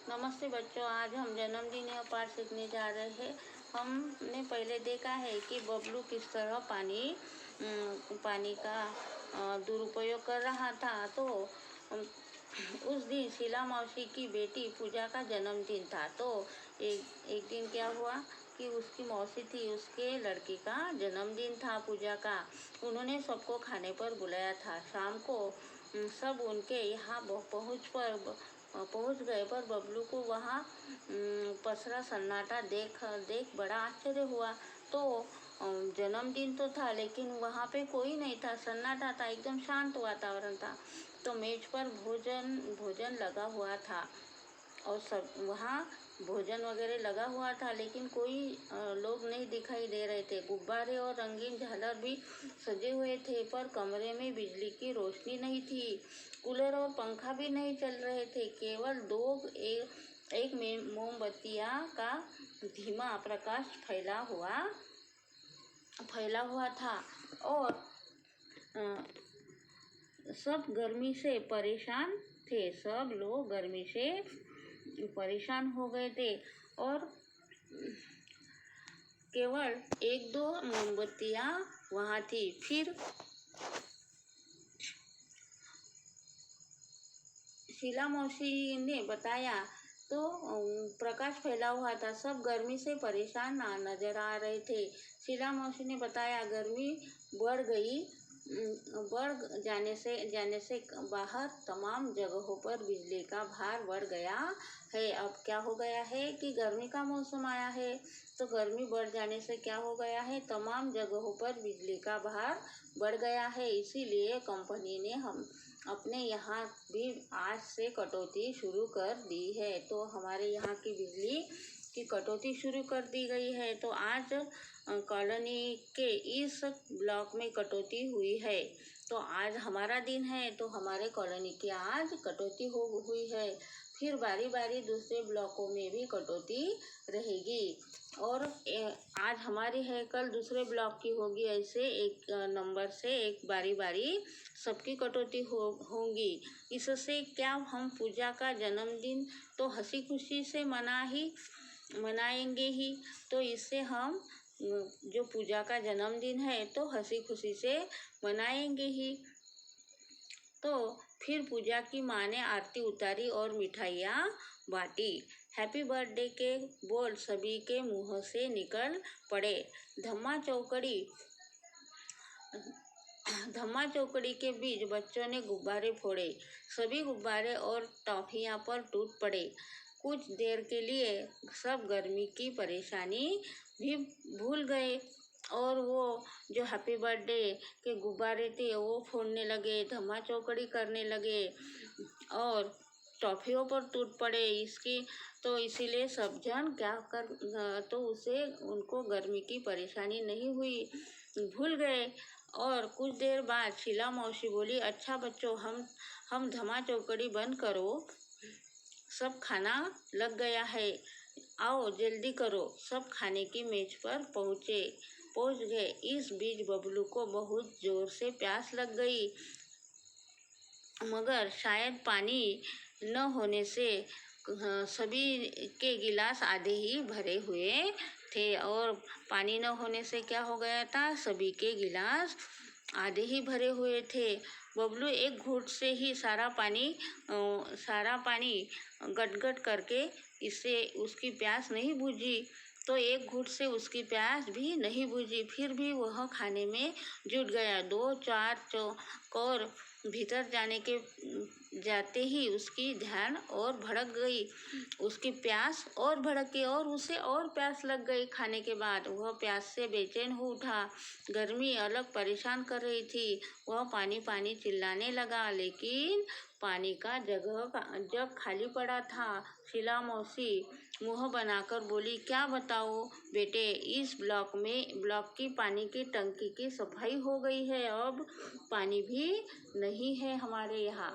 नमस्ते बच्चों, आज हम जन्मदिन या पाठ सीखने जा रहे हैं। हमने पहले देखा है कि बबलू किस तरह पानी का दुरुपयोग कर रहा था। तो उस दिन शीला मौसी की बेटी पूजा का जन्मदिन था। तो एक दिन क्या हुआ कि उसकी मौसी थी, उसके लड़की का जन्मदिन था पूजा का। उन्होंने सबको खाने पर बुलाया था। शाम को सब उनके यहाँ पहुँच गए, पर बबलू को वहाँ पसरा सन्नाटा देख बड़ा आश्चर्य हुआ। तो जन्मदिन तो था, लेकिन वहाँ पे कोई नहीं था, सन्नाटा था, एकदम शांत वातावरण था। तो मेज पर भोजन लगा हुआ था और सब वहाँ भोजन वगैरह लगा हुआ था, लेकिन कोई लोग नहीं दिखाई दे रहे थे। गुब्बारे और रंगीन झालर भी सजे हुए थे, पर कमरे में बिजली की रोशनी नहीं थी। कूलर और पंखा भी नहीं चल रहे थे। केवल एक मोमबत्तियाँ का धीमा प्रकाश फैला हुआ था और सब गर्मी से परेशान थे। सब लोग गर्मी से परेशान हो गए थे और केवल एक दो मोमबत्तियाँ वहाँ थी। फिर शीला मौसी ने बताया तो प्रकाश फैला हुआ था। सब गर्मी से परेशान नजर आ रहे थे। शीला मौसी ने बताया, गर्मी बढ़ जाने से बाहर तमाम जगहों पर बिजली का भार बढ़ गया है। अब क्या हो गया है कि गर्मी का मौसम आया है, तो गर्मी बढ़ जाने से क्या हो गया है, तमाम जगहों पर बिजली का भार बढ़ गया है। इसीलिए कंपनी ने हम अपने यहाँ भी आज से कटौती शुरू कर दी है। तो हमारे यहाँ की बिजली की कटौती शुरू कर दी गई है। तो आज कॉलोनी के इस ब्लॉक में कटौती हुई है। तो आज हमारा दिन है, तो हमारे कॉलोनी की आज कटौती हुई है। फिर बारी बारी दूसरे ब्लॉकों में भी कटौती रहेगी और आज हमारी है, कल दूसरे ब्लॉक की होगी। ऐसे एक नंबर से एक बारी सबकी कटौती होंगी। इससे क्या, हम पूजा का जन्मदिन तो हंसी खुशी से मनाएंगे ही। तो इससे हम जो पूजा का जन्मदिन है तो हंसी खुशी से मनाएंगे ही। तो फिर पूजा की माँ ने आरती उतारी और मिठाइयाँ बांटी। हैप्पी बर्थडे के बोल सभी के मुंह से निकल पड़े। धम्मा चौकड़ी के बीच बच्चों ने गुब्बारे फोड़े। सभी गुब्बारे और टॉफियाँ पर टूट पड़े। कुछ देर के लिए सब गर्मी की परेशानी भी भूल गए और वो जो हैप्पी बर्थडे के गुब्बारे थे वो फोड़ने लगे, धम्मा चौकड़ी करने लगे और टॉफियों पर टूट पड़े। इसीलिए सब जन तो उनको गर्मी की परेशानी नहीं हुई, भूल गए। और कुछ देर बाद शीला मौसी बोली, अच्छा बच्चों, हम धम्मा चौकड़ी बंद करो, सब खाना लग गया है, आओ जल्दी करो। सब खाने की मेज पर पहुँच गए। इस बीच बबलू को बहुत जोर से प्यास लग गई, मगर शायद पानी न होने से सभी के गिलास आधे ही भरे हुए थे। और पानी न होने से क्या हो गया था, सभी के गिलास आधे ही भरे हुए थे। बबलू एक घूंट से ही सारा पानी गट करके, इससे उसकी प्यास नहीं बुझी। तो एक घूंट से उसकी प्यास भी नहीं बुझी, फिर भी वह खाने में जुट गया। 2-4 चौकोर भीतर जाते ही उसकी ध्यान और भड़क गई, उसकी प्यास और भड़की और उसे और प्यास लग गई। खाने के बाद वह प्यास से बेचैन हो उठा। गर्मी अलग परेशान कर रही थी। वह पानी चिल्लाने लगा, लेकिन पानी का जग खाली पड़ा था। शीला मौसी मुँह बनाकर बोली, क्या बताओ बेटे, इस ब्लॉक की पानी की टंकी की सफाई हो गई है, अब पानी भी नहीं है हमारे यहाँ।